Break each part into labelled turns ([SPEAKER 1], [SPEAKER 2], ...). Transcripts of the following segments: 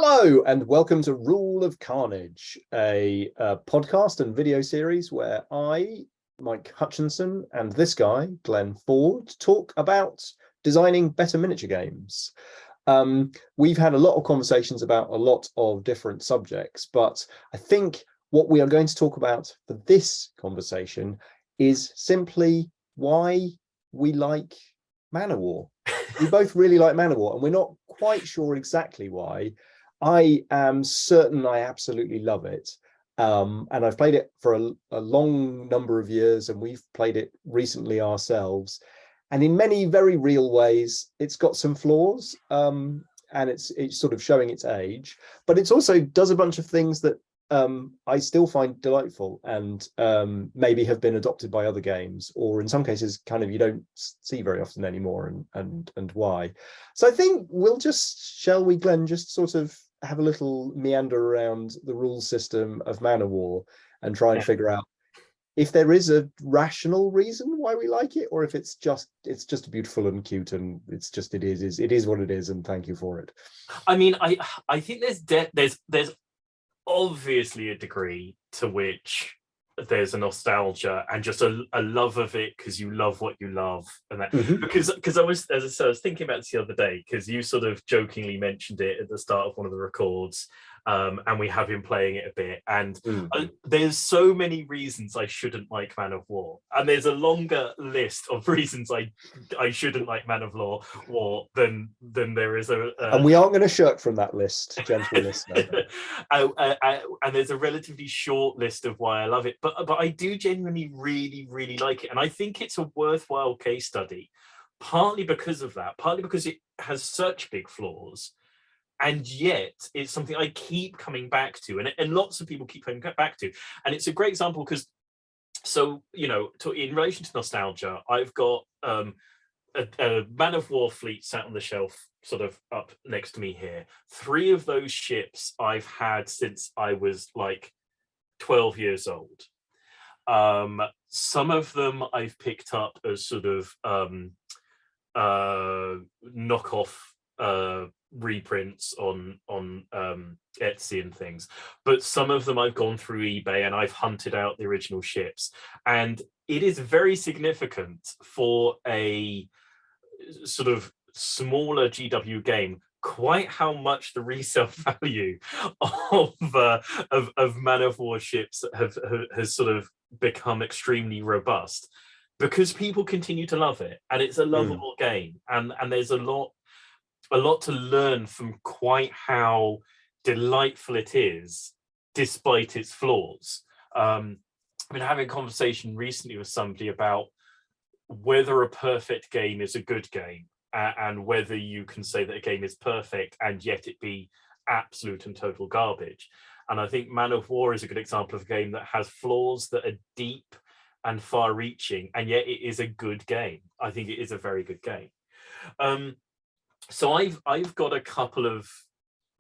[SPEAKER 1] Hello and welcome to Rule of Carnage, a podcast and video series where I, Mike Hutchinson, and this guy, Glenn Ford, talk about designing better miniature games. We've had a lot of conversations about a lot of different subjects, but I think what we are going to talk about for this conversation is simply why we like Manowar. We both really like Manowar, and we're not quite sure exactly why. I am certain I absolutely love it. And I've played it for a long number of years, and we've played it recently ourselves. And in many very real ways, it's got some flaws, and it's sort of showing its age. But it also does a bunch of things that I still find delightful and maybe have been adopted by other games, or in some cases kind of you don't see very often anymore, and why. So I think shall we, Glenn, just sort of have a little meander around the rule system of Manowar and try and figure out if there is a rational reason why we like it, or if it's just beautiful and cute and it is what it is, and thank you for it.
[SPEAKER 2] I mean, I think there's obviously a degree to which there's a nostalgia and just a love of it because you love what you love, and that because I was thinking about this the other day, because you sort of jokingly mentioned it at the start of one of the records, and we have been playing it a bit, and there's so many reasons I shouldn't like Manowar, and there's a longer list of reasons I shouldn't like Manowar than there is
[SPEAKER 1] and we aren't going to shirk from that list, gentle listener.
[SPEAKER 2] And there's a relatively short list of why I love it, but I do genuinely really like it, and I think it's a worthwhile case study, partly because of that, partly because it has such big flaws, and yet it's something I keep coming back to, and lots of people keep coming back to, and it's a great example because, so in relation to nostalgia, I've got a Manowar fleet sat on the shelf sort of up next to me here. 3 of those ships I've had since I was like 12 years old. Some of them I've picked up as sort of knockoff reprints on Etsy and things, but some of them I've gone through eBay and I've hunted out the original ships, and it is very significant for a sort of smaller GW game quite how much the resale value of Manowar ships has sort of become extremely robust, because people continue to love it, and it's a lovable game, and there's a lot to learn from quite how delightful it is despite its flaws. I've been having a conversation recently with somebody about whether a perfect game is a good game, and whether you can say that a game is perfect and yet it be absolute and total garbage. And I think Man of War is a good example of a game that has flaws that are deep and far-reaching, and yet it is a good game. I think it is a very good game. So I've got a couple of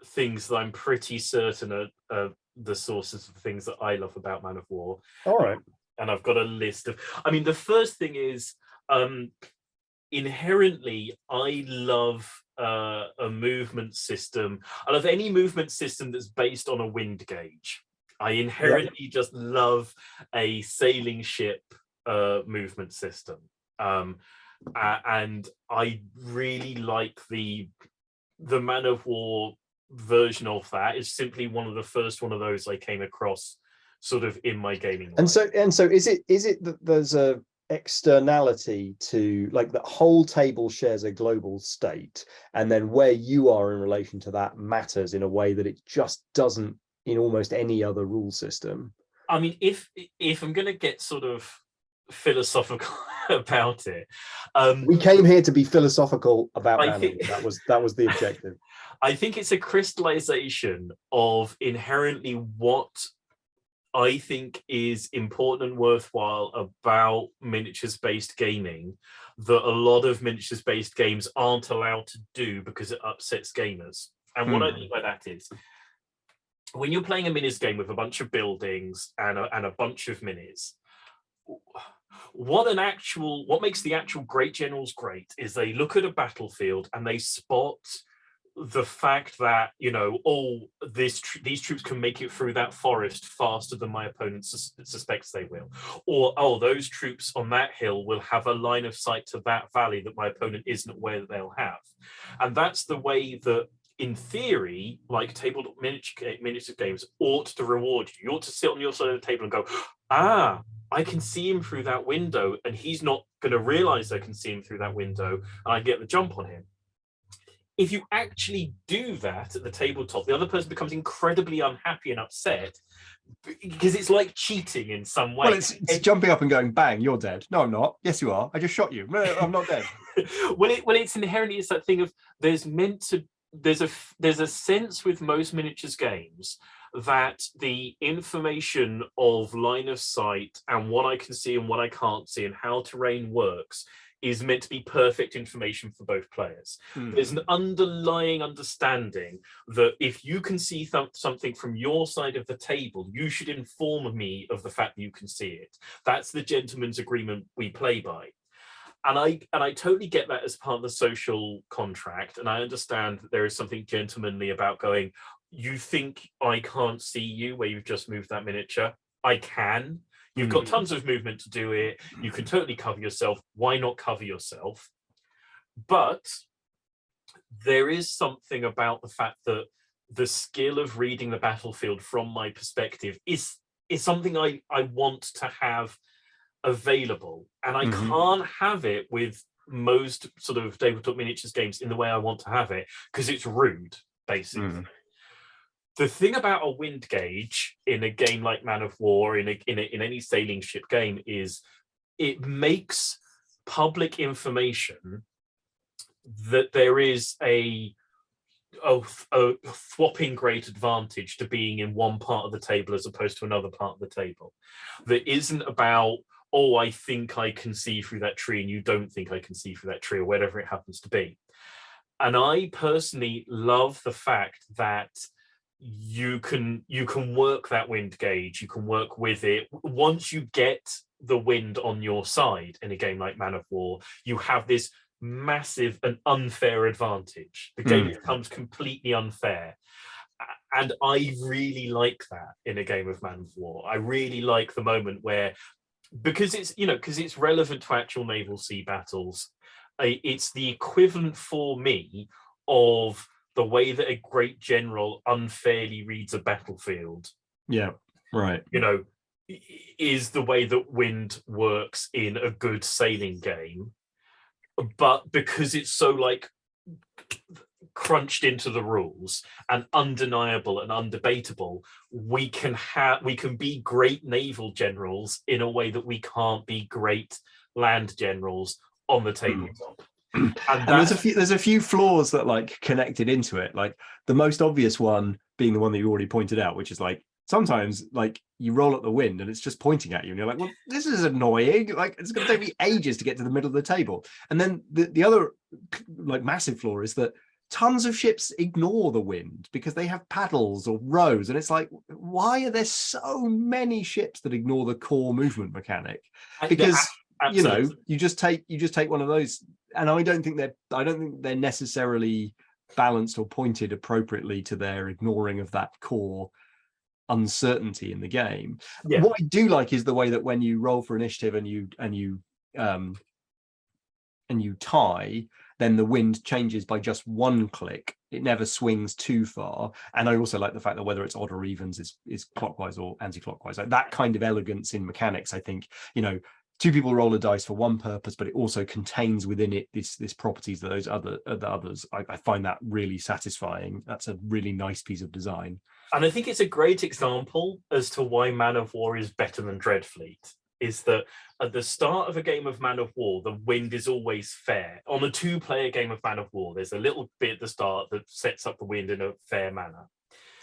[SPEAKER 2] things that I'm pretty certain are the sources of things that I love about Man of War.
[SPEAKER 1] All right.
[SPEAKER 2] And I've got a list of, I mean, the first thing is, inherently, I love a movement system. I love any movement system that's based on a wind gauge. I inherently just love a sailing ship movement system. And I really like the Man of War version of that. Is simply one of the first one of those I came across sort of in my gaming life.
[SPEAKER 1] And so is it that there's a externality to, like, the whole table shares a global state, and then where you are in relation to that matters in a way that it just doesn't in almost any other rule system?
[SPEAKER 2] I mean, if I'm going to get sort of philosophical about it,
[SPEAKER 1] we came here to be philosophical about Manowar. That was the objective.
[SPEAKER 2] I think it's a crystallization of inherently what I think is important and worthwhile about miniatures-based gaming that a lot of miniatures-based games aren't allowed to do because it upsets gamers. And what I mean by that is, when you're playing a minis game with a bunch of buildings and a bunch of minis, what makes the actual great generals great is they look at a battlefield and they spot the fact that, you know, these troops can make it through that forest faster than my opponent suspects they will, or those troops on that hill will have a line of sight to that valley that my opponent isn't aware that they'll have. And that's the way that, in theory, like tabletop miniature games ought to reward you. You ought to sit on your side of the table and go, I can see him through that window, and he's not going to realize I can see him through that window, and I get the jump on him. If you actually do that at the tabletop, the other person becomes incredibly unhappy and upset, because it's like cheating in some way.
[SPEAKER 1] Well, it's jumping up and going, bang, you're dead. No, I'm not. Yes, you are. I just shot you. No, I'm not dead.
[SPEAKER 2] well, it's inherently, it's that thing of there's a sense with most miniatures games that the information of line of sight and what I can see and what I can't see and how terrain works is meant to be perfect information for both players. There's an underlying understanding that if you can see something from your side of the table, you should inform me of the fact that you can see it. That's the gentleman's agreement we play by. And I totally get that as part of the social contract. And I understand that there is something gentlemanly about going, you think I can't see you where you've just moved that miniature? I can. You've got tons of movement to do it. You can totally cover yourself. Why not cover yourself? But there is something about the fact that the skill of reading the battlefield from my perspective is something I want to have available. And I can't have it with most sort of tabletop miniatures games in the way I want to have it, because it's rude, basically. The thing about a wind gauge in a game like Man of War, in any sailing ship game, is it makes public information that there is a whopping great advantage to being in one part of the table as opposed to another part of the table. That isn't about, oh, I think I can see through that tree and you don't think I can see through that tree, or whatever it happens to be. And I personally love the fact that you can work that wind gauge, you can work with it. Once you get the wind on your side in a game like Man of War, you have this massive and unfair advantage. The game becomes completely unfair. And I really like that in a game of Man of War. I really like the moment where, because it's relevant to actual naval sea battles, it's the equivalent for me of the way that a great general unfairly reads a battlefield.
[SPEAKER 1] Yeah, right.
[SPEAKER 2] Is the way that wind works in a good sailing game. But because it's so like crunched into the rules and undeniable and undebatable, we can be great naval generals in a way that we can't be great land generals on the tabletop.
[SPEAKER 1] And there's a few flaws that like connected into it. Like the most obvious one being the one that you already pointed out, which is like sometimes like you roll at the wind and it's just pointing at you and you're like, well, this is annoying. Like it's going to take me ages to get to the middle of the table. And then the other like massive flaw is that tons of ships ignore the wind because they have paddles or rows, and it's like, why are there so many ships that ignore the core movement mechanic? Because you just take one of those, and I don't think they're necessarily balanced or pointed appropriately to their ignoring of that core uncertainty in the game. What I do like is the way that when you roll for initiative and you tie, then the wind changes by just one click. It never swings too far. And I also like the fact that whether it's odd or evens is clockwise or anti-clockwise. Like that kind of elegance in mechanics, I think, two people roll a dice for one purpose, but it also contains within it this properties that the others. I find that really satisfying. That's a really nice piece of design.
[SPEAKER 2] And I think it's a great example as to why Man of War is better than Dreadfleet, is that at the start of a game of Man of War, the wind is always fair. On a two-player game of Man of War, there's a little bit at the start that sets up the wind in a fair manner.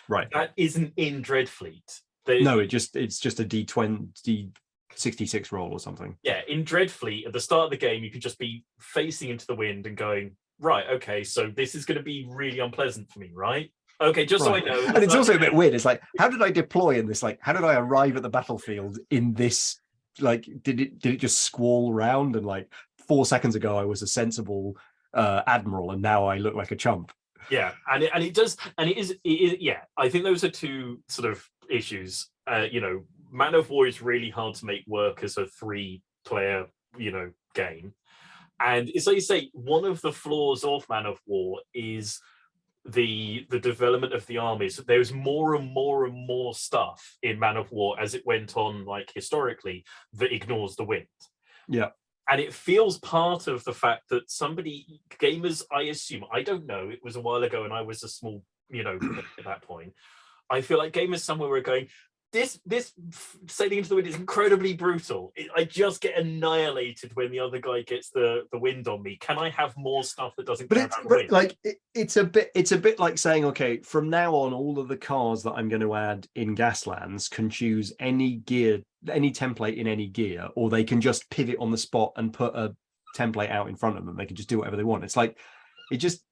[SPEAKER 1] Right.
[SPEAKER 2] That isn't in Dreadfleet.
[SPEAKER 1] No, it's just a D20, D66 roll or something.
[SPEAKER 2] Yeah, in Dreadfleet, at the start of the game, you could just be facing into the wind and going, right, okay, so this is going to be really unpleasant for me, right? Okay, just so I know.
[SPEAKER 1] And it's also a bit weird. It's like, how did I deploy in this? Like, how did I arrive at the battlefield in this? Like, did it just squall around? And like 4 seconds ago, I was a sensible admiral, and now I look like a chump.
[SPEAKER 2] Yeah, and it does, and it is, yeah. I think those are two sort of issues. Man of War is really hard to make work as a 3-player, game. And it's like you say, one of the flaws of Man of War is the development of the armies. There's more and more and more stuff in Man of War as it went on, like historically, that ignores the wind.
[SPEAKER 1] Yeah.
[SPEAKER 2] And it feels part of the fact that gamers, I assume, I don't know, it was a while ago and I was a small, at that point. I feel like gamers somewhere were going, this sailing into the wind is incredibly brutal. I just get annihilated when the other guy gets the wind on me. Can I have more stuff that doesn't care about the wind?
[SPEAKER 1] Like it's a bit like saying, okay, from now on, all of the cars that I'm going to add in Gaslands can choose any gear, any template in any gear, or they can just pivot on the spot and put a template out in front of them. They can just do whatever they want. It's like it just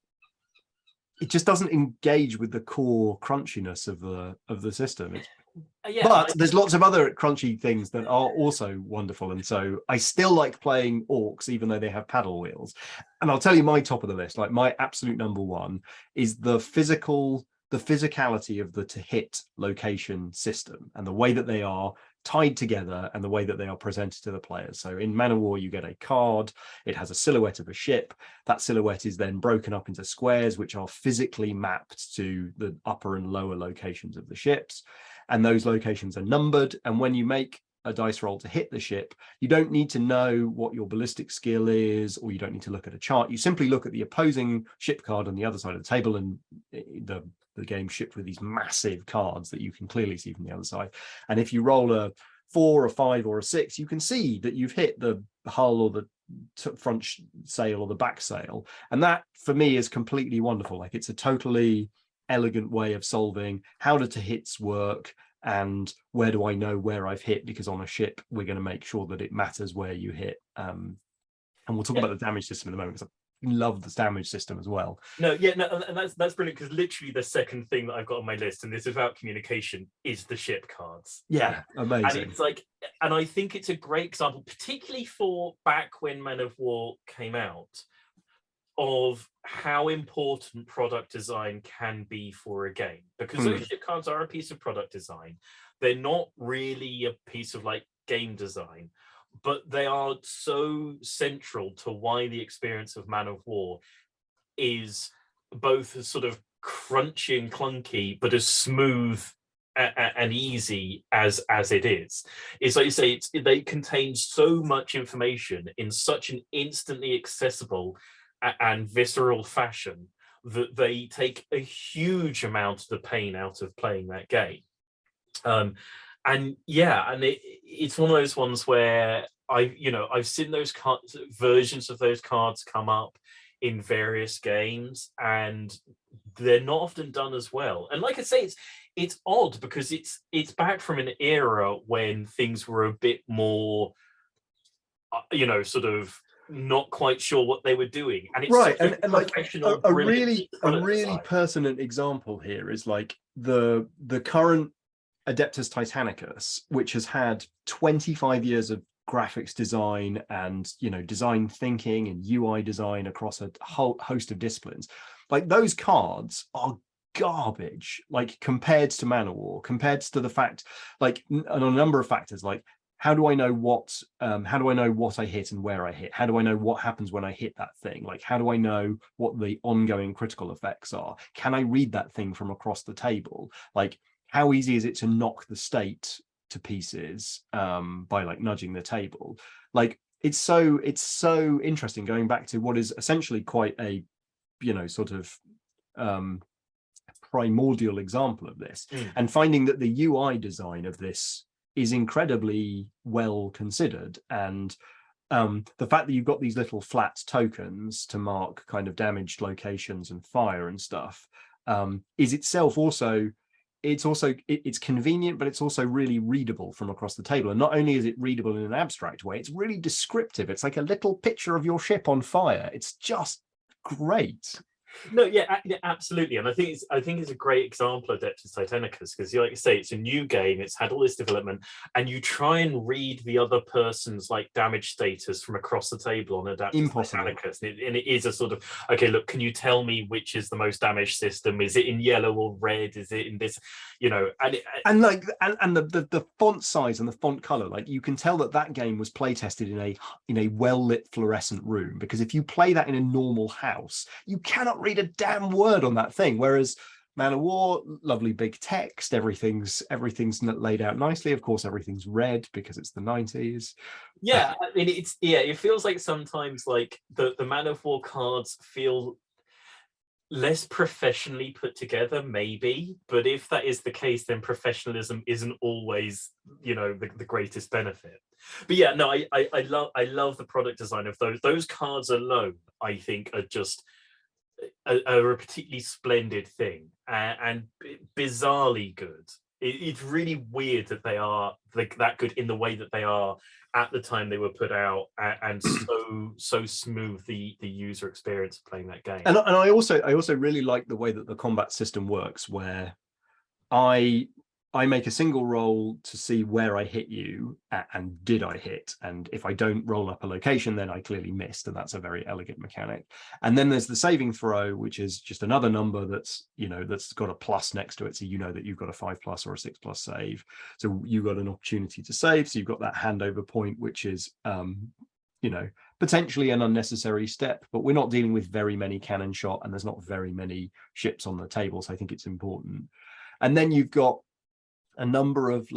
[SPEAKER 1] doesn't engage with the core crunchiness of the system. But there's lots of other crunchy things that are also wonderful, and so I still like playing orcs even though they have paddle wheels. And I'll tell you my top of the list, like my absolute number one is the physicality of the to hit location system and the way that they are tied together and the way that they are presented to the players. So in Man of War, you get a card, it has a silhouette of a ship. That silhouette is then broken up into squares, which are physically mapped to the upper and lower locations of the ships. And those locations are numbered. And when you make a dice roll to hit the ship, you don't need to know what your ballistic skill is, or you don't need to look at a chart. You simply look at the opposing ship card on the other side of the table, and the game shipped with these massive cards that you can clearly see from the other side. And if you roll a 4, a 5, or a 6, you can see that you've hit the hull or the front sail or the back sail. And that for me is completely wonderful. Like it's a totally elegant way of solving how do to hits work and where do I know where I've hit, because on a ship we're going to make sure that it matters where you hit. And we'll talk about the damage system in a moment, because I love the damage system as well.
[SPEAKER 2] And that's brilliant, because literally the second thing that I've got on my list, and this is about communication, is the ship cards.
[SPEAKER 1] Yeah, amazing.
[SPEAKER 2] And it's like, and I think it's a great example, particularly for back when Man of War came out, of how important product design can be for a game, because those ship cards are a piece of product design. They're not really a piece of like game design, but they are so central to why the experience of Man of War is both as sort of crunchy and clunky, but as smooth and easy as it is. It's like you say, they contain so much information in such an instantly accessible and visceral fashion that they take a huge amount of the pain out of playing that game. It's one of those ones where I've seen those versions of those cards come up in various games, and they're not often done as well. And like I say, it's odd because it's back from an era when things were a bit more, sort of not quite sure what they were doing, and it's
[SPEAKER 1] right.
[SPEAKER 2] And
[SPEAKER 1] like a really pertinent example here is like the current Adeptus Titanicus, which has had 25 years of graphics design and design thinking and UI design across a whole host of disciplines. Like those cards are garbage, like compared to Man of War, compared to the fact, like on a number of factors, like how do I know what I hit and where I hit? How do I know what happens when I hit that thing? Like, how do I know what the ongoing critical effects are? Can I read that thing from across the table? Like, how easy is it to knock the state to pieces by like nudging the table? Like, it's so interesting going back to what is essentially quite a, sort of primordial example of this, and finding that the UI design of this is incredibly well considered. And the fact that you've got these little flat tokens to mark kind of damaged locations and fire and stuff is itself also, it's convenient, but it's also really readable from across the table. And not only is it readable in an abstract way, it's really descriptive. It's like a little picture of your ship on fire. It's just great.
[SPEAKER 2] No, yeah, absolutely, and I think it's a great example of Adeptus Titanicus because, like you say, it's a new game. It's had all this development, and you try and read the other person's like damage status from across the table on Adeptus
[SPEAKER 1] Impossible.
[SPEAKER 2] Titanicus, and it is a sort of, okay, look, can you tell me which is the most damaged system? Is it in yellow or red? Is it in this? You know,
[SPEAKER 1] And like and the font size and the font color, like you can tell that game was play tested in a well lit fluorescent room, because if you play that in a normal house, you cannot read a damn word on that thing. Whereas Man of War, lovely big text, everything's laid out nicely. Of course, everything's red because it's the 90s.
[SPEAKER 2] yeah, I mean, it feels like sometimes like the Man of War cards feel less professionally put together, maybe, but if that is the case, then professionalism isn't always, you know, the greatest benefit. But yeah, no, I love the product design of those cards alone. I think are just a particularly splendid thing, and bizarrely good. It's really weird that they are like that good in the way that they are at the time they were put out, and so smooth the user experience of playing that game.
[SPEAKER 1] And I also really like the way that the combat system works, where I make a single roll to see where I hit you and did I hit, and if I don't roll up a location, then I clearly missed, and that's a very elegant mechanic. And then there's the saving throw, which is just another number that's, you know, that's got a plus next to it, so you know that you've got a 5+ or a 6+ save, so you got an opportunity to save, so you've got that handover point, which is you know, potentially an unnecessary step, but we're not dealing with very many cannon shot and there's not very many ships on the table, so I think it's important. And then you've got a number of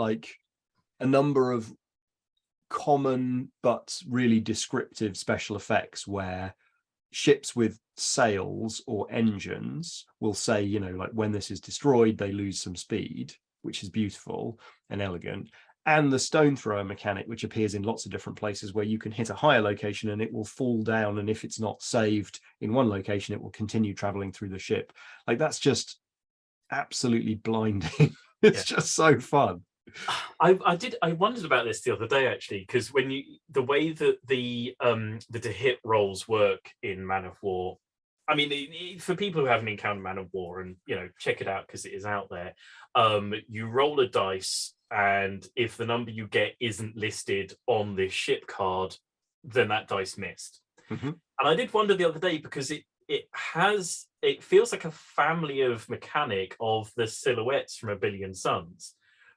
[SPEAKER 1] common but really descriptive special effects where ships with sails or engines will say, you know, like when this is destroyed, they lose some speed, which is beautiful and elegant. And the stone thrower mechanic, which appears in lots of different places, where you can hit a higher location and it will fall down, and if it's not saved in one location, it will continue traveling through the ship. Like, that's just absolutely blinding. It's just so fun.
[SPEAKER 2] I wondered about this the other day, actually, because when you the way that the to hit rolls work in Man of War, I mean, for people who haven't encountered Man of War, and you know, check it out because it is out there. You roll a dice, and if the number you get isn't listed on the ship card, then that dice missed.
[SPEAKER 1] Mm-hmm.
[SPEAKER 2] And I did wonder the other day, because it feels like a family of mechanic of the silhouettes from A Billion Suns,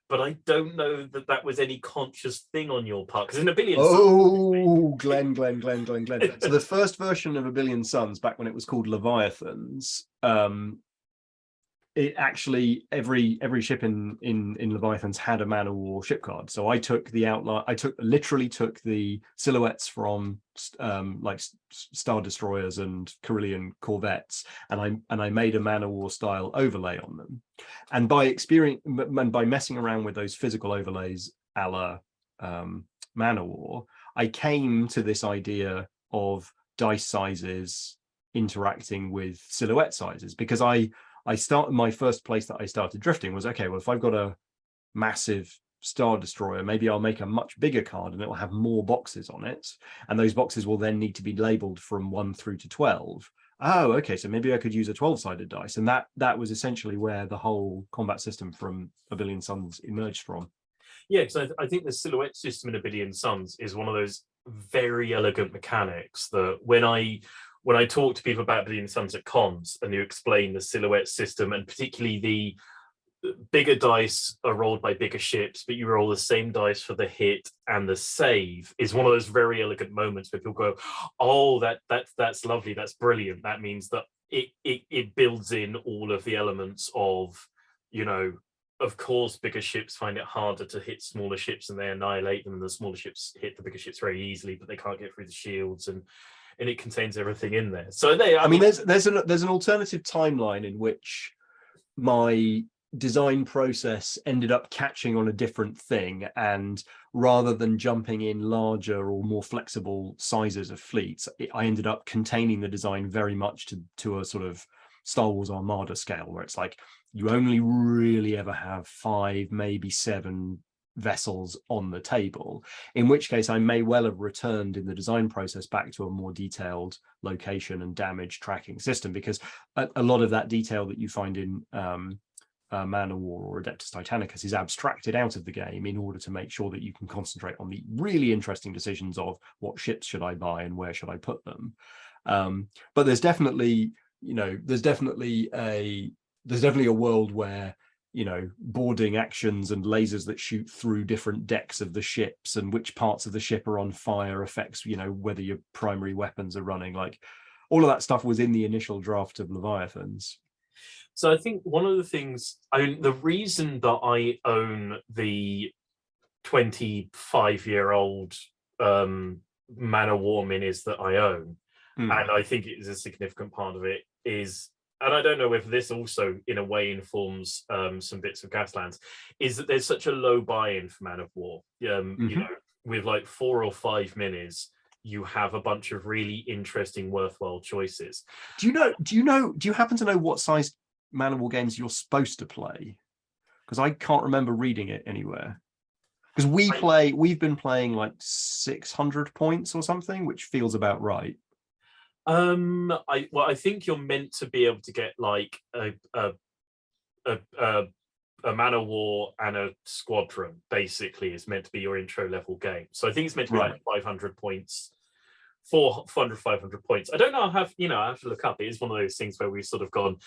[SPEAKER 2] but I don't know that that was any conscious thing on your part, because in A Billion
[SPEAKER 1] Suns, Glenn. So the first version of A Billion Suns, back when it was called Leviathans, it actually every ship in Leviathans had a Man of War ship card. So I took the outline, literally took the silhouettes from like Star Destroyers and Carillion corvettes, and I made a Man of War style overlay on them. And by messing around with those physical overlays a la Man of War, I came to this idea of dice sizes interacting with silhouette sizes, because my first place that I started drifting was, okay, well, if I've got a massive Star Destroyer, maybe I'll make a much bigger card and it will have more boxes on it, and those boxes will then need to be labeled from 1 through to 12. Oh, okay, so maybe I could use a 12-sided dice, and that was essentially where the whole combat system from A Billion Suns emerged from.
[SPEAKER 2] Yeah, because I think the silhouette system in A Billion Suns is one of those very elegant mechanics that when I talk to people about A Billion Suns at cons, and you explain the silhouette system, and particularly the bigger dice are rolled by bigger ships, but you roll the same dice for the hit and the save, is one of those very elegant moments where people go, oh, that's lovely, that's brilliant. That means that it builds in all of the elements of, you know, of course, bigger ships find it harder to hit smaller ships and they annihilate them, and the smaller ships hit the bigger ships very easily, but they can't get through the shields, and it contains everything in there. So I mean,
[SPEAKER 1] there's an alternative timeline in which my design process ended up catching on a different thing, and rather than jumping in larger or more flexible sizes of fleets, I ended up containing the design very much to a sort of Star Wars Armada scale, where it's like you only really ever have 5, maybe 7
[SPEAKER 3] vessels on the table, in which case I may well have returned in the design process back to a more detailed location and damage tracking system, because a lot of that detail that you find in Man of War or Adeptus Titanicus is abstracted out of the game in order to make sure that you can concentrate on the really interesting decisions of what ships should I buy and where should I put them. But there's definitely, there's definitely a world where, boarding actions and lasers that shoot through different decks of the ships and which parts of the ship are on fire affects, whether your primary weapons are running. Like, all of that stuff was in the initial draft of Leviathans.
[SPEAKER 2] So I think one of the things, the reason that I own the 25-year-old Man of War minis that I own, and I think it is a significant part of it, is, and I don't know if this also in a way informs some bits of Gaslands, is that there's such a low buy-in for Man of War. With like 4 or 5 minis, you have a bunch of really interesting, worthwhile choices.
[SPEAKER 3] Do you happen to know what size Man of War games you're supposed to play? Because I can't remember reading it anywhere. Because we've been playing like 600 points or something, which feels about right.
[SPEAKER 2] I think you're meant to be able to get like a Man of War and a squadron, basically, is meant to be your intro level game. So I think it's meant to be like 500 points. 400, 500 points. I don't know. I have to look up. It is one of those things where we've sort of gone,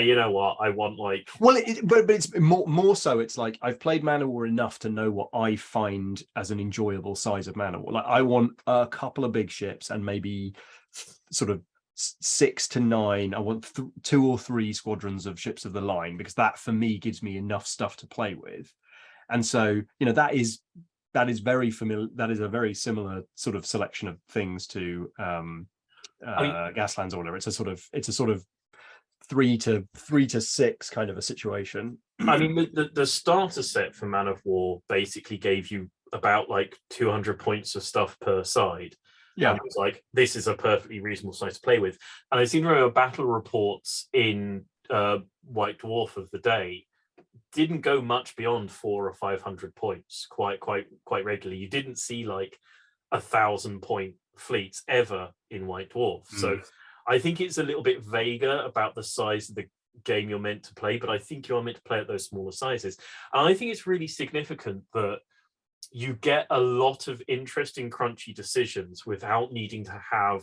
[SPEAKER 2] you know what, I want like.
[SPEAKER 3] Well, but it's more so. It's like I've played Man of War enough to know what I find as an enjoyable size of Man of War. Like, I want a couple of big ships and maybe sort of 6 to 9. I want 2 or 3 squadrons of ships of the line, because that for me gives me enough stuff to play with. And so, that is very familiar. That is a very similar sort of selection of things to Gaslands or whatever. It's a sort of 3 to 6 kind of a situation.
[SPEAKER 2] I mean, the starter set for Man of War basically gave you about like 200 points of stuff per side. Yeah, and it was like, this is a perfectly reasonable size to play with. And I seem to remember battle reports in White Dwarf of the day didn't go much beyond 400 or 500 points quite regularly. You didn't see like 1,000-point fleets ever in White Dwarf. So I think it's a little bit vaguer about the size of the game you're meant to play, but I think you are meant to play at those smaller sizes. And I think it's really significant that you get a lot of interesting, crunchy decisions without needing to have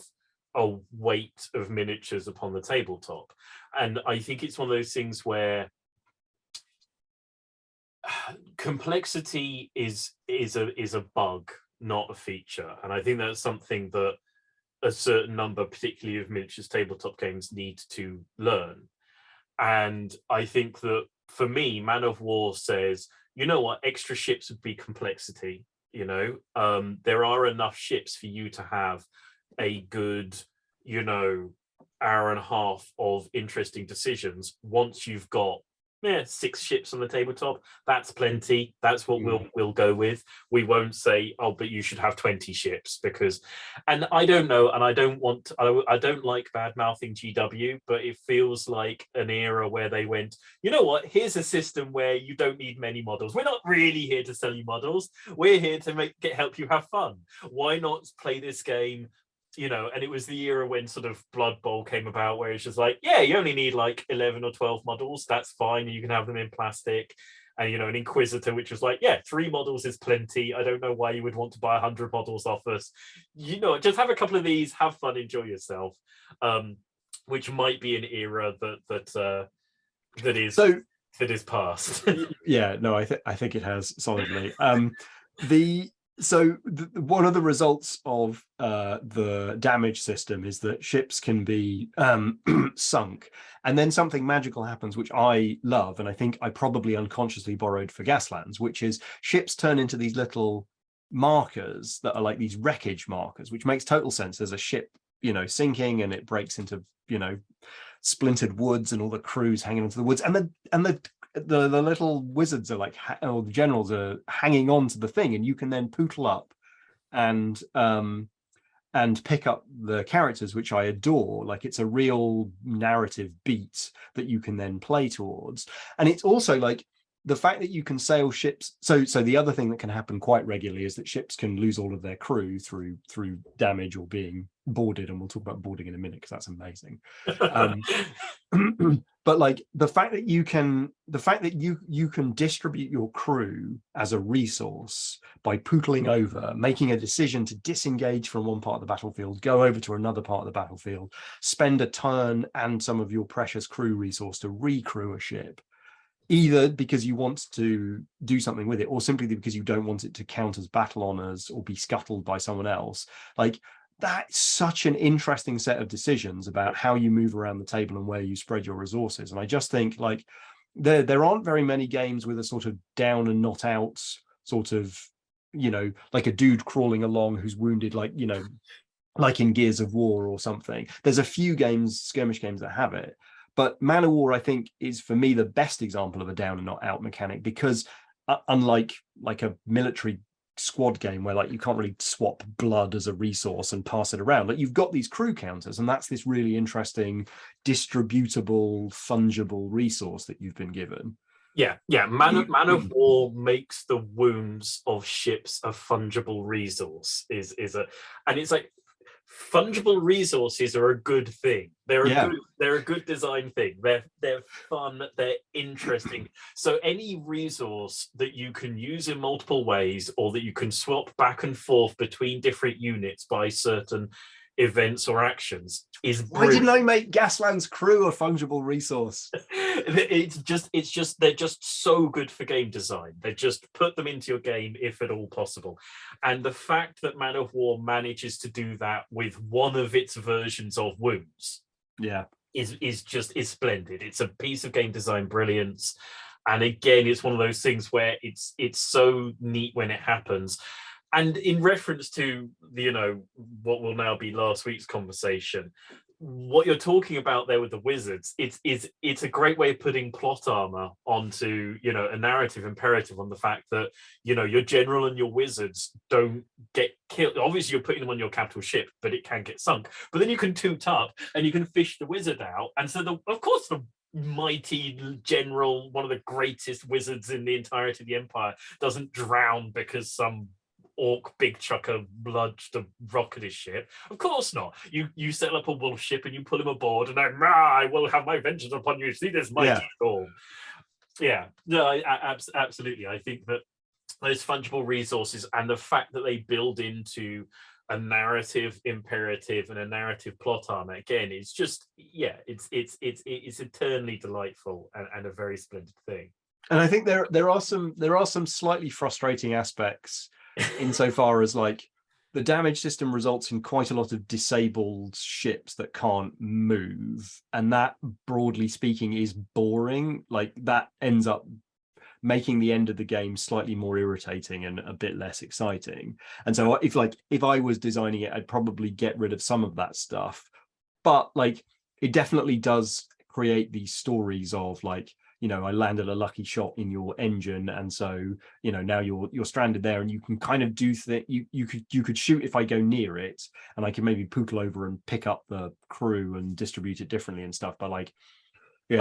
[SPEAKER 2] a weight of miniatures upon the tabletop. And I think it's one of those things where complexity is a bug, not a feature. And I think that's something that a certain number, particularly of miniatures tabletop games, need to learn. And I think that for me, Man of War says, you know what, extra ships would be complexity. There are enough ships for you to have a good, hour and a half of interesting decisions. Once you've got 6 ships on the tabletop, that's plenty. That's what we'll go with. We won't say, oh, but you should have 20 ships, because, and I don't know, and I don't like bad mouthing GW, but it feels like an era where they went, you know what, here's a system where you don't need many models. We're not really here to sell you models. We're here to help you have fun. Why not play this game? And it was the era when sort of Blood Bowl came about, where it's just like, yeah, you only need like 11 or 12 models. That's fine. And you can have them in plastic. And, an Inquisitor, which was like, yeah, 3 models is plenty. I don't know why you would want to buy 100 models off us. Just have a couple of these, have fun, enjoy yourself. Which might be an era that is past.
[SPEAKER 3] Yeah, no, I think it has solidly. One of the results of the damage system is that ships can be sunk, and then something magical happens, which I love, and I think I probably unconsciously borrowed for Gaslands, which is ships turn into these little markers that are like these wreckage markers, which makes total sense. There's a ship, sinking, and it breaks into, splintered woods, and all the crews hanging onto the woods, and the little wizards are like, or the generals are hanging on to the thing, and you can then pootle up and pick up the characters, which I adore. Like, it's a real narrative beat that you can then play towards. And it's also like, the fact that you can sail ships, so the other thing that can happen quite regularly is that ships can lose all of their crew through damage or being boarded, and we'll talk about boarding in a minute because that's amazing. But like the fact that you can distribute your crew as a resource by pootling over, making a decision to disengage from one part of the battlefield, go over to another part of the battlefield, spend a turn and some of your precious crew resource to recrew a ship, either because you want to do something with it or simply because you don't want it to count as battle honors or be scuttled by someone else. Like, that's such an interesting set of decisions about how you move around the table and where you spread your resources. And I just think, like, there aren't very many games with a sort of down and not out sort of, you know, like a dude crawling along who's wounded, like, you know, like in Gears of War or something. There's a few games, skirmish games, that have it. But Man of War, I think, is for me the best example of a down and not out mechanic, because unlike like a military squad game where like you can't really swap blood as a resource and pass it around, like you've got these crew counters, and that's this really interesting distributable, fungible resource that you've been given.
[SPEAKER 2] Yeah. Man of War makes the wounds of ships a fungible resource. And it's like, fungible resources are a good thing. They're a good design thing. They're fun, they're interesting. So any resource that you can use in multiple ways, or that you can swap back and forth between different units by certain events or actions, is brilliant.
[SPEAKER 3] Why didn't I make Gasland's crew a fungible resource?
[SPEAKER 2] It's just they're just so good for game design. They just put them into your game if at all possible. And the fact that Man of War manages to do that with one of its versions of wounds, is splendid. It's a piece of game design brilliance. And again, it's one of those things where it's so neat when it happens. And in reference to what will now be last week's conversation, what you're talking about there with the wizards, it's a great way of putting plot armor onto a narrative imperative on the fact that your general and your wizards don't get killed. Obviously, you're putting them on your capital ship, but it can get sunk. But then you can toot up and you can fish the wizard out, and so of course the mighty general, one of the greatest wizards in the entirety of the empire, doesn't drown because some orc big chucker bludged a rock at his ship. Of course not. You set up a wolf ship and you pull him aboard, and I will have my vengeance upon you. See this mighty storm. Absolutely. I think that those fungible resources and the fact that they build into a narrative imperative and a narrative plot armor, again, it's just it's eternally delightful and a very splendid thing.
[SPEAKER 3] And I think there are some slightly frustrating aspects insofar as like the damage system results in quite a lot of disabled ships that can't move, and that, broadly speaking, is boring. Like, that ends up making the end of the game slightly more irritating and a bit less exciting. And so if I was designing it, I'd probably get rid of some of that stuff. But like, it definitely does create these stories of like, I landed a lucky shot in your engine, and so now you're stranded there, and you can kind of do you could shoot if I go near it, and I can maybe pootle over and pick up the crew and distribute it differently and stuff. But like,
[SPEAKER 2] it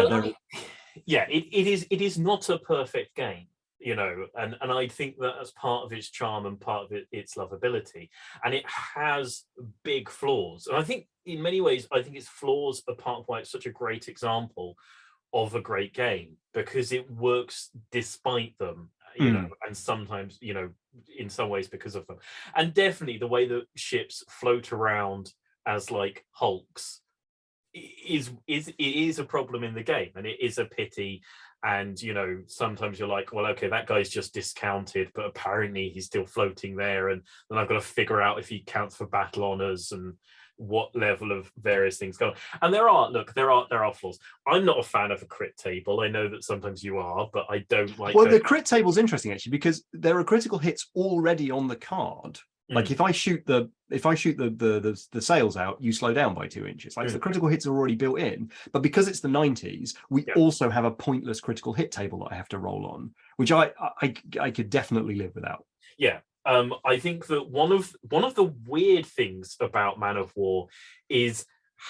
[SPEAKER 2] is not a perfect game, and I think that as part of its charm and part of its lovability, and it has big flaws. And I think in many ways, its flaws are part of why it's such a great example of a great game, because it works despite them, and sometimes, in some ways because of them. And definitely the way that ships float around as like hulks is a problem in the game, and it is a pity. And sometimes you're like, well, okay, that guy's just discounted, but apparently he's still floating there, and then I've got to figure out if he counts for battle honors and what level of various things go on. And there are flaws. I'm not a fan of a crit table. I know that sometimes you are, but I don't like.
[SPEAKER 3] Well, the crit table's interesting actually, because there are critical hits already on the card. Like if I shoot the sails out, you slow down by 2 inches. Like the critical hits are already built in. But because it's the 90s, we also have a pointless critical hit table that I have to roll on, which I could definitely live without.
[SPEAKER 2] Yeah. I think that one of the weird things about Man of War is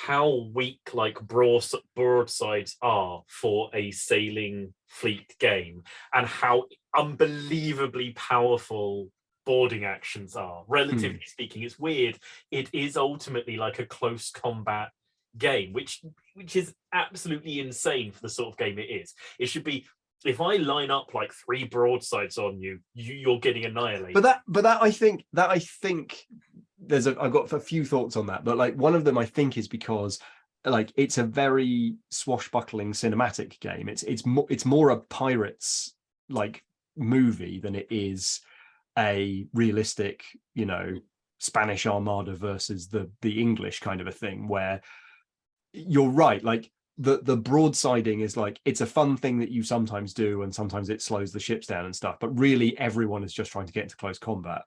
[SPEAKER 2] how weak like broadsides are for a sailing fleet game, and how unbelievably powerful boarding actions are. Relatively speaking, it's weird. It is ultimately like a close combat game, which is absolutely insane for the sort of game it is. It should be, if I line up like 3 broadsides on you, you're getting annihilated.
[SPEAKER 3] But I think I've got a few thoughts on that, but like one of them I think is because like it's a very swashbuckling cinematic game. It's more a pirates like movie than it is a realistic, you know, Spanish Armada versus the English kind of a thing, where you're right, like the broadsiding is like, it's a fun thing that you sometimes do, and sometimes it slows the ships down and stuff, but really everyone is just trying to get into close combat.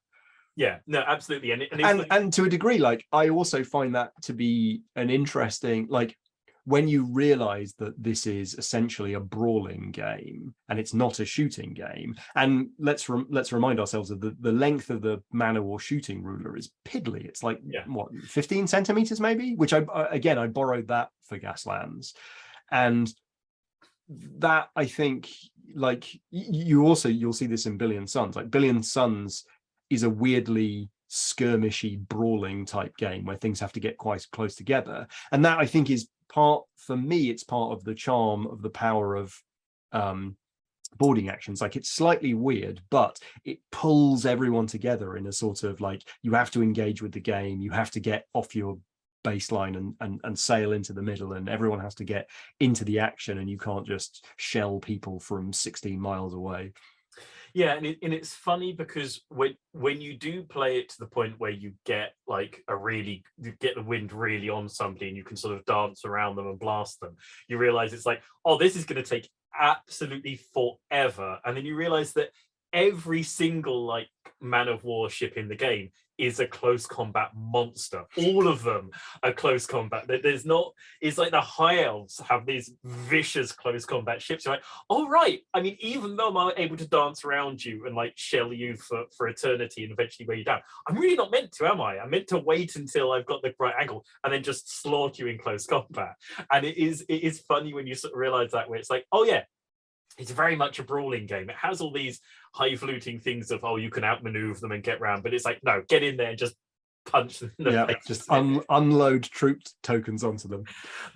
[SPEAKER 2] Yeah, no, absolutely.
[SPEAKER 3] And to a degree, like I also find that to be an interesting, like when you realize that this is essentially a brawling game and it's not a shooting game. And let's remind ourselves of the length of the Man of War shooting ruler is piddly. It's like, what, 15 centimeters maybe, which I borrowed that for Gaslands. And that, I think, like you'll see this in Billion Suns. Like Billion Suns is a weirdly skirmishy, brawling type game where things have to get quite close together. And that, I think, is for me, it's part of the charm of the power of boarding actions. Like it's slightly weird, but it pulls everyone together in a sort of like, you have to engage with the game, you have to get off your baseline and sail into the middle, and everyone has to get into the action, and you can't just shell people from 16 miles away.
[SPEAKER 2] Yeah, and it's funny because when you do play it to the point where you get like you get the wind really on somebody and you can sort of dance around them and blast them, you realize it's like, oh, this is going to take absolutely forever. And then you realize that every single like Man of War ship in the game is a close combat monster. All of them are close combat. There's not, it's like the High Elves have these vicious close combat ships. You're like, oh right, I mean, even though I'm able to dance around you and like shell you for eternity and eventually weigh you down, I'm really not meant to, am I? I'm meant to wait until I've got the right angle and then just slaughter you in close combat. And it is funny when you sort of realize that, where it's like, oh yeah, it's very much a brawling game. It has all these highfalutin things of, oh, you can outmaneuver them and get around, but it's like, no, get in there and just punch them in the face.
[SPEAKER 3] Just unload troop tokens onto them.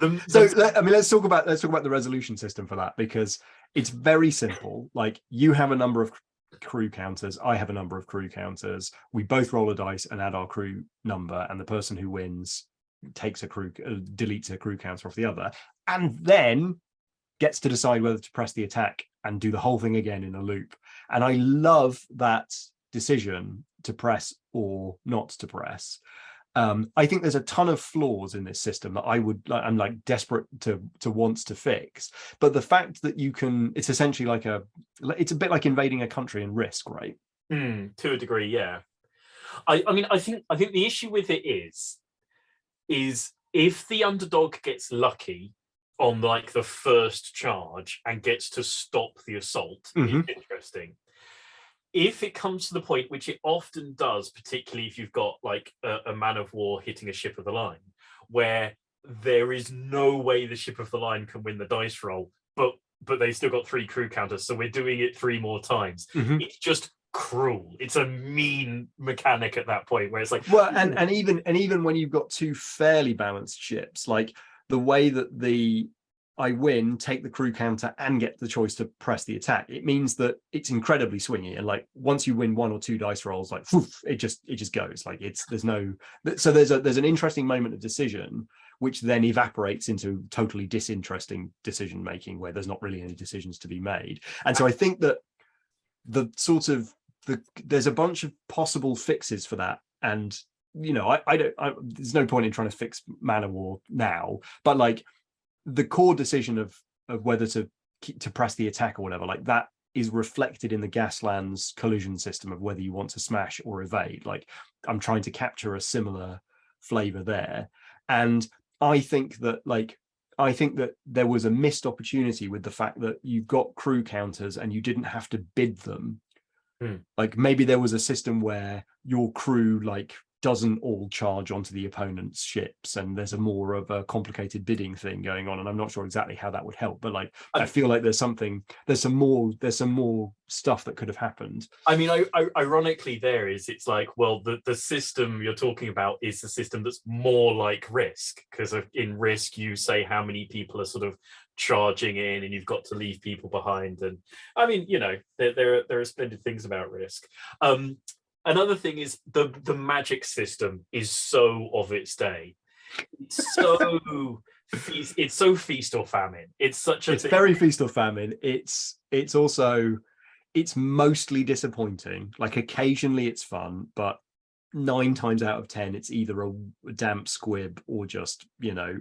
[SPEAKER 3] Let's talk about the resolution system for that, because it's very simple. Like, you have a number of crew counters, I have a number of crew counters. We both roll a dice and add our crew number, and the person who wins takes deletes a crew counter off the other, and then gets to decide whether to press the attack and do the whole thing again in a loop. And I love that decision to press or not to press. I think there's a ton of flaws in this system that I'm like desperate to want to fix. But the fact that you can, it's essentially like it's a bit like invading a country in Risk, right?
[SPEAKER 2] To a degree, yeah. I mean, I think the issue with it is if the underdog gets lucky on like the first charge and gets to stop the assault, it's interesting. If it comes to the point, which it often does, particularly if you've got like a Man of War hitting a ship of the line, where there is no way the ship of the line can win the dice roll, but they've still got 3 crew counters, so we're doing it 3 more times. It's just cruel. It's a mean mechanic at that point, where it's like,
[SPEAKER 3] well, and even when you've got 2 fairly balanced ships, like the way that I win, take the crew counter and get the choice to press the attack, it means that it's incredibly swingy, and like once you win 1 or 2 dice rolls, like it just goes. Like there's an interesting moment of decision which then evaporates into totally disinteresting decision making, where there's not really any decisions to be made. And so I think that there's a bunch of possible fixes for that. And you know, there's no point in trying to fix Man of War now, but like the core decision of whether to press the attack or whatever, like that is reflected in the Gaslands collision system of whether you want to smash or evade. Like, I'm trying to capture a similar flavor there. And I think that there was a missed opportunity with the fact that you've got crew counters and you didn't have to bid them. Like maybe there was a system where your crew like doesn't all charge onto the opponent's ships, and there's a more of a complicated bidding thing going on, and I'm not sure exactly how that would help, but like I feel like there's some more stuff that could have happened.
[SPEAKER 2] I mean, ironically, it's like, well, the system you're talking about is the system that's more like Risk, because in Risk you say how many people are sort of charging in, and you've got to leave people behind. And I mean, you know, there are splendid things about Risk. Another thing is the magic system is so of its day. It's so feast or famine. It's
[SPEAKER 3] very feast or famine. It's also, it's mostly disappointing. Like occasionally it's fun, but 9 times out of 10 it's either a damp squib or just, you know,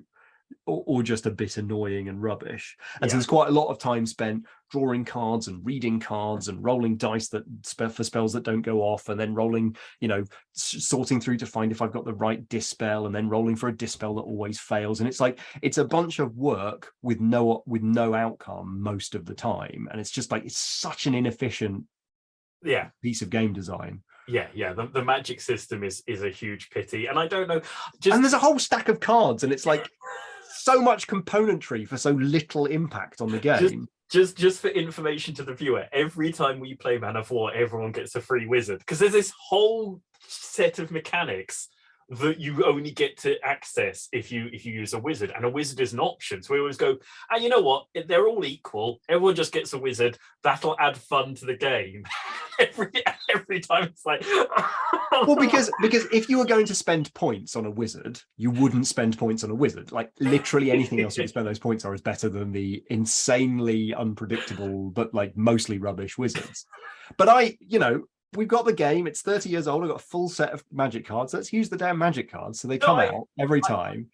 [SPEAKER 3] or just a bit annoying and rubbish. And so there's quite a lot of time spent drawing cards and reading cards and rolling dice for spells that don't go off, and then rolling, you know, sorting through to find if I've got the right dispel, and then rolling for a dispel that always fails. And it's like, it's a bunch of work with no outcome most of the time, and it's just like, it's such an inefficient piece of game design.
[SPEAKER 2] The magic system is a huge pity, and I don't know,
[SPEAKER 3] and there's a whole stack of cards, and it's like so much componentry for so little impact on the game.
[SPEAKER 2] Just for information to the viewer, every time we play Man of War, everyone gets a free wizard, because there's this whole set of mechanics that you only get to access if you use a wizard, and a wizard is an option. So we always go, and you know what, they're all equal, everyone just gets a wizard, that'll add fun to the game. every time it's like
[SPEAKER 3] well, because if you were going to spend points on a wizard, you wouldn't spend points on a wizard. Like literally anything else you can spend those points on is better than the insanely unpredictable but like mostly rubbish wizards. But we've got the game, it's 30 years old, I've got a full set of magic cards, let's use the damn magic cards, so they come out every time.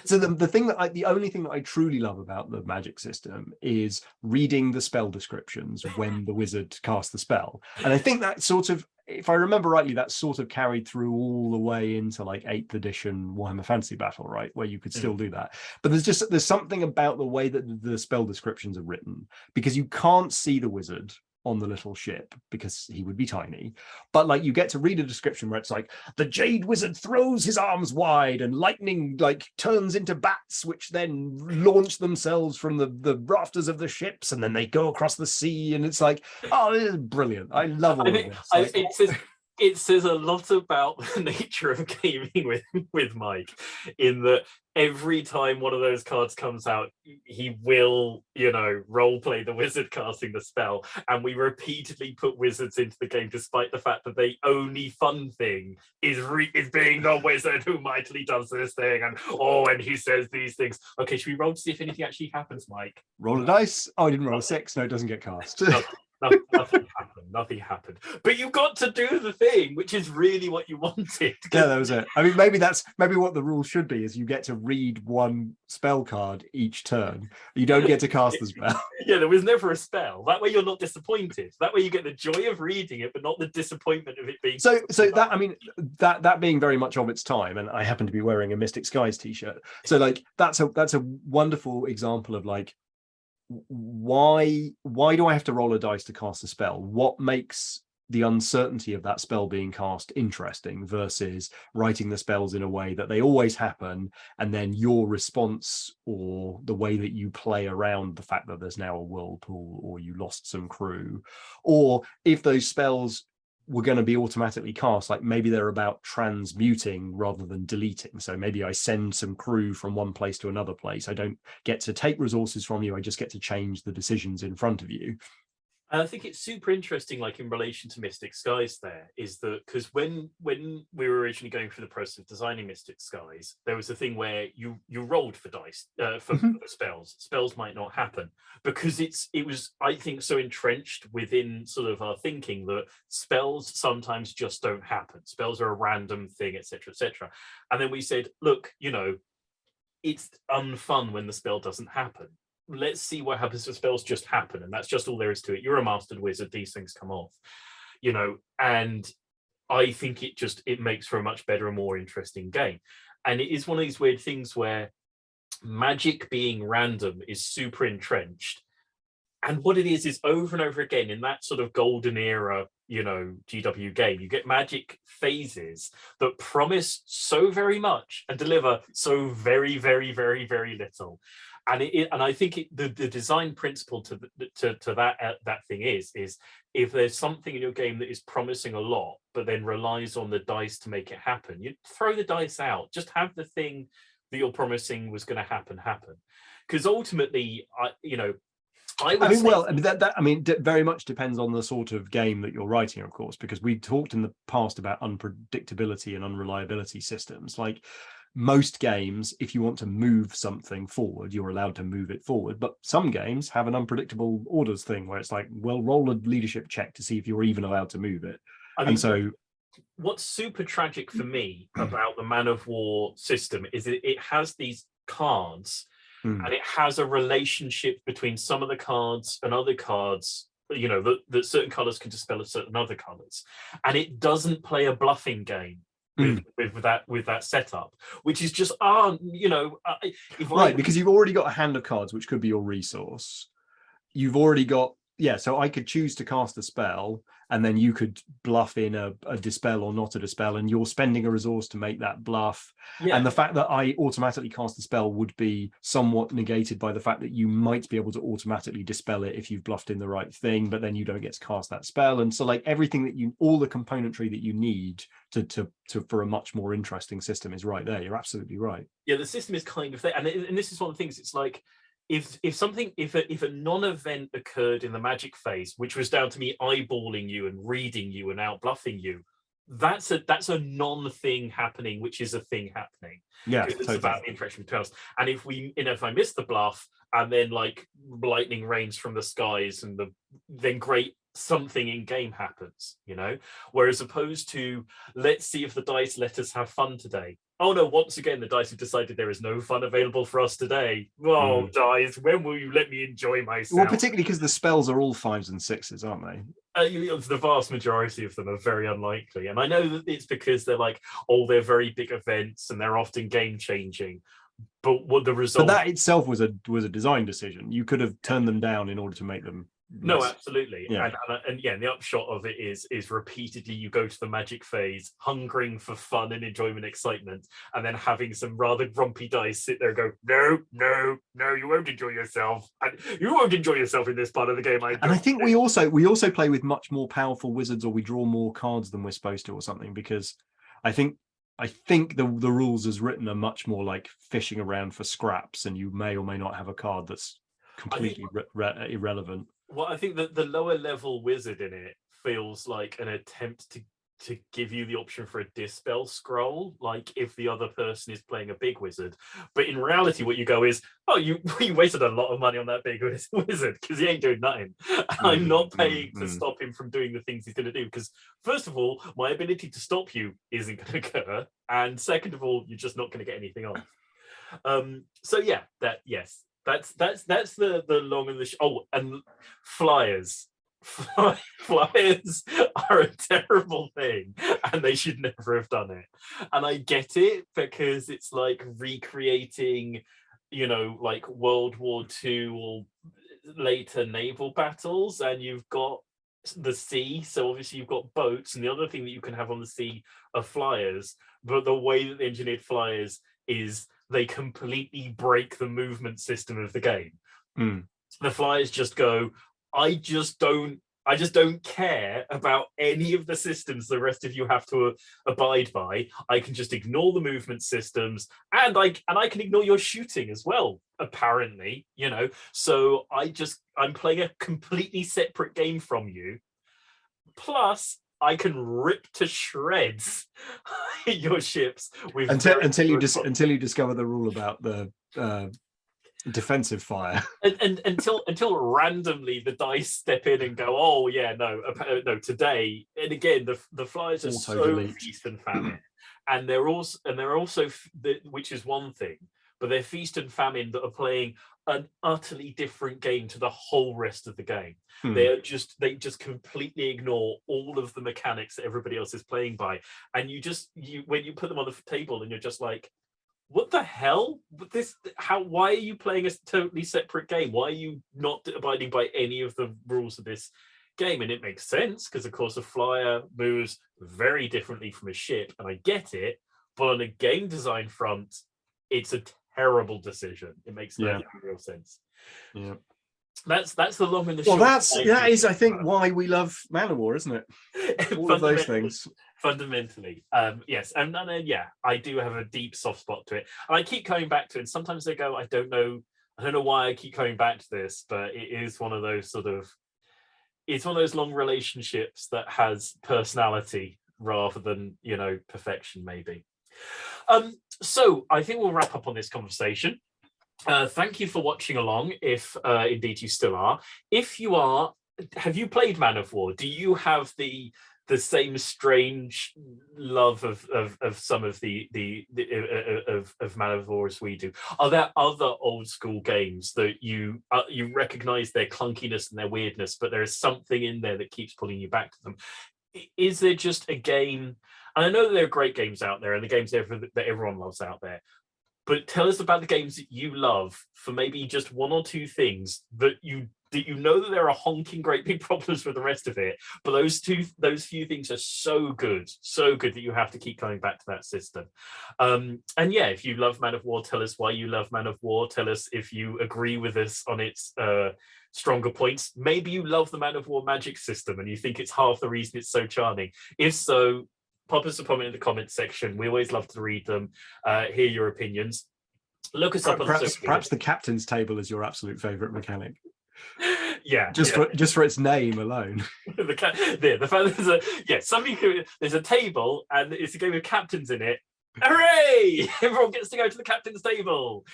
[SPEAKER 3] So the only thing that I truly love about the magic system is reading the spell descriptions when the wizard casts the spell. And I think that sort of, if I remember rightly, that sort of carried through all the way into like 8th edition Warhammer Fantasy Battle, right? Where you could still do that. But there's something about the way that the spell descriptions are written, because you can't see the wizard on the little ship because he would be tiny, but like you get to read a description where it's like, the Jade Wizard throws his arms wide and lightning like turns into bats, which then launch themselves from the rafters of the ships, and then they go across the sea, and it's like, oh, this is brilliant. I love all of this.
[SPEAKER 2] It says a lot about the nature of gaming with Mike, in that every time one of those cards comes out, he will, role play the wizard casting the spell, and we repeatedly put wizards into the game, despite the fact that the only fun thing is being the wizard who mightily does this thing, and he says these things. Okay, should we roll to see if anything actually happens, Mike?
[SPEAKER 3] Roll a dice. Oh, I didn't roll a 6. No, it doesn't get cast.
[SPEAKER 2] Nothing happened, but you got to do the thing, which is really what you wanted.
[SPEAKER 3] Yeah, that was it. I mean, maybe what the rule should be is you get to read one spell card each turn. You don't get to cast the spell.
[SPEAKER 2] Yeah, there was never a spell. That way you're not disappointed. That way you get the joy of reading it, but not the disappointment of it being
[SPEAKER 3] so that, I mean, that being very much of its time, and I happen to be wearing a Mystic Skies t-shirt, so like that's a wonderful example of like, why do I have to roll a dice to cast a spell? What makes the uncertainty of that spell being cast interesting versus writing the spells in a way that they always happen, and then your response or the way that you play around the fact that there's now a whirlpool or you lost some crew, or if those spells were going to be automatically cast, like maybe they're about transmuting rather than deleting. So maybe I send some crew from one place to another place. I don't get to take resources from you. I just get to change the decisions in front of you.
[SPEAKER 2] And I think it's super interesting, like in relation to Mystic Skies, there is that because when we were originally going through the process of designing Mystic Skies, there was a thing where you rolled for dice for spells. Spells might not happen because it was, I think, so entrenched within sort of our thinking that spells sometimes just don't happen. Spells are a random thing, etc., etc. And then we said, look, it's unfun when the spell doesn't happen. Let's see what happens if spells just happen, and that's just all there is to it. You're a mastered wizard, these things come off, and I think it makes for a much better and more interesting game. And it is one of these weird things where magic being random is super entrenched, And what it is over and over again in that sort of golden era, you know, GW game, you get Magic phases that promise so very much and deliver so very, very, very, very little. And I think the design principle to that thing is if there's something in your game that is promising a lot, but then relies on the dice to make it happen, you throw the dice out. Just have the thing that you're promising was going to happen. Because ultimately,
[SPEAKER 3] that very much depends on the sort of game that you're writing, of course, because we talked in the past about unpredictability and unreliability systems. Like most games, if you want to move something forward, you're allowed to move it forward. But some games have an unpredictable orders thing where it's like, well, roll a leadership check to see if you're even allowed to move it.
[SPEAKER 2] What's super tragic for me about the Man of War system is that it has these cards and it has a relationship between some of the cards and other cards, you know, that certain colors can dispel certain other colors. And it doesn't play a bluffing game with that setup, which is just
[SPEAKER 3] because you've already got a hand of cards which could be your resource. You've already got so I could choose to cast a spell and then you could bluff in a dispel or not a dispel, and you're spending a resource to make that bluff. And the fact that I automatically cast a spell would be somewhat negated by the fact that you might be able to automatically dispel it if you've bluffed in the right thing, but then you don't get to cast that spell. And so like everything that all the componentry that you need to for a much more interesting system is right there. You're absolutely right.
[SPEAKER 2] Yeah, the system is kind of there, and this is one of the things. It's like if a non-event occurred in the Magic phase, which was down to me eyeballing you and reading you and out bluffing you, that's a non-thing happening, which is a thing happening.
[SPEAKER 3] Yeah,
[SPEAKER 2] it's totally about the interaction between us. And if I miss the bluff and then like lightning rains from the skies and then great, something in game happens, you know, whereas opposed to let's see if the dice let us have fun today. Oh no, once again the dice have decided there is no fun available for us today. Oh dice, when will you let me enjoy myself?
[SPEAKER 3] Well, particularly because the spells are all 5s and 6s, aren't they?
[SPEAKER 2] The vast majority of them are very unlikely, and I know that it's because they're like, they're very big events and they're often game changing. But what the result?
[SPEAKER 3] But that itself was a design decision. You could have turned them down in order to make them.
[SPEAKER 2] No, absolutely.
[SPEAKER 3] Yeah.
[SPEAKER 2] And the upshot of it is repeatedly you go to the Magic phase hungering for fun and enjoyment, excitement, and then having some rather grumpy dice sit there and go, no, you won't enjoy yourself. And you won't enjoy yourself in this part of the game.
[SPEAKER 3] And I think we also play with much more powerful wizards, or we draw more cards than we're supposed to, or something, because I think the rules as written are much more like fishing around for scraps, and you may or may not have a card that's completely irrelevant.
[SPEAKER 2] Well, I think that the lower level wizard in it feels like an attempt to give you the option for a dispel scroll, like if the other person is playing a big wizard. But in reality, what you go is, you wasted a lot of money on that big wizard because he ain't doing nothing. I'm not paying to stop him from doing the things he's going to do, because first of all, my ability to stop you isn't going to occur, and second of all, you're just not going to get anything off. That's the long and the and flyers. Flyers are a terrible thing, and they should never have done it. And I get it, because it's like recreating, you know, like World War II or later naval battles, and you've got the sea, so obviously you've got boats, and the other thing that you can have on the sea are flyers. But the way that they engineered flyers is they completely break the movement system of the game. The flyers just go, I just don't care about any of the systems the rest of you have to abide by. I can just ignore the movement systems, and I can ignore your shooting as well, apparently, you know. So I'm playing a completely separate game from you. Plus, I can rip to shreds your ships with
[SPEAKER 3] until you discover the rule about the defensive fire,
[SPEAKER 2] and until randomly the dice step in and go, no today. And again, the flyers are so feast and famine, and they're also which is one thing, but they're feast and famine that are playing an utterly different game to the whole rest of the game. They just completely ignore all of the mechanics that everybody else is playing by, and you when you put them on the table and you're just like, what the hell? Why are you playing a totally separate game? Why are you not abiding by any of the rules of this game? And it makes sense, because of course a flyer moves very differently from a ship, and I get it, but on a game design front, it's a terrible decision. It makes no real sense.
[SPEAKER 3] Yeah.
[SPEAKER 2] That's the long and the
[SPEAKER 3] Well,
[SPEAKER 2] short.
[SPEAKER 3] that is, I think, why we love Man of War, isn't it? All of those things.
[SPEAKER 2] Fundamentally, yes, and then I do have a deep soft spot to it, and I keep coming back to it. And sometimes I go, I don't know why I keep coming back to this, but it is one of those it's one of those long relationships that has personality rather than perfection, maybe. So I think we'll wrap up on this conversation. Thank you for watching along, if indeed you still are. If you are, have you played Man of War? Do you have the same strange love of some of of Man of War as we do? Are there other old school games that you recognize their clunkiness and their weirdness, but there is something in there that keeps pulling you back to them? Is there just a game? And I know that there are great games out there, and the games that everyone loves out there. But tell us about the games that you love for maybe just one or two things that you know that there are honking great big problems with the rest of it, but those few things are so good that you have to keep coming back to that system. And if you love Man of War, tell us why you love Man of War. Tell us if you agree with us on its stronger points. Maybe you love the Man of War magic system and you think it's half the reason it's so charming. If so, pop us a comment in the comments section. We always love to read them, hear your opinions. Look us up on
[SPEAKER 3] perhaps the captain's table is your absolute favorite mechanic.
[SPEAKER 2] Yeah,
[SPEAKER 3] just for its name alone.
[SPEAKER 2] The fact there's a table and it's a game of captains in it. Hooray! Everyone gets to go to the captain's table.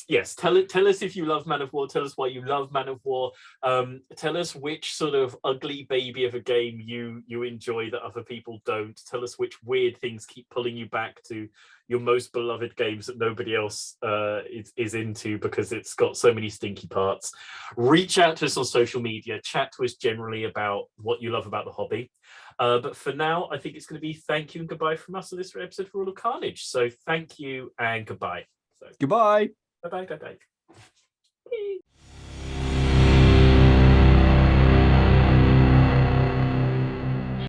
[SPEAKER 2] Yes, tell us if you love Man of War. Tell us why you love Man of War. Tell us which sort of ugly baby of a game you enjoy that other people don't. Tell us which weird things keep pulling you back to your most beloved games that nobody else is into because it's got so many stinky parts. Reach out to us on social media. Chat to us generally about what you love about the hobby. But for now, I think it's going to be thank you and goodbye from us on this episode of Rule of Carnage. So thank you and goodbye. So,
[SPEAKER 3] Goodbye.
[SPEAKER 2] Bye-bye.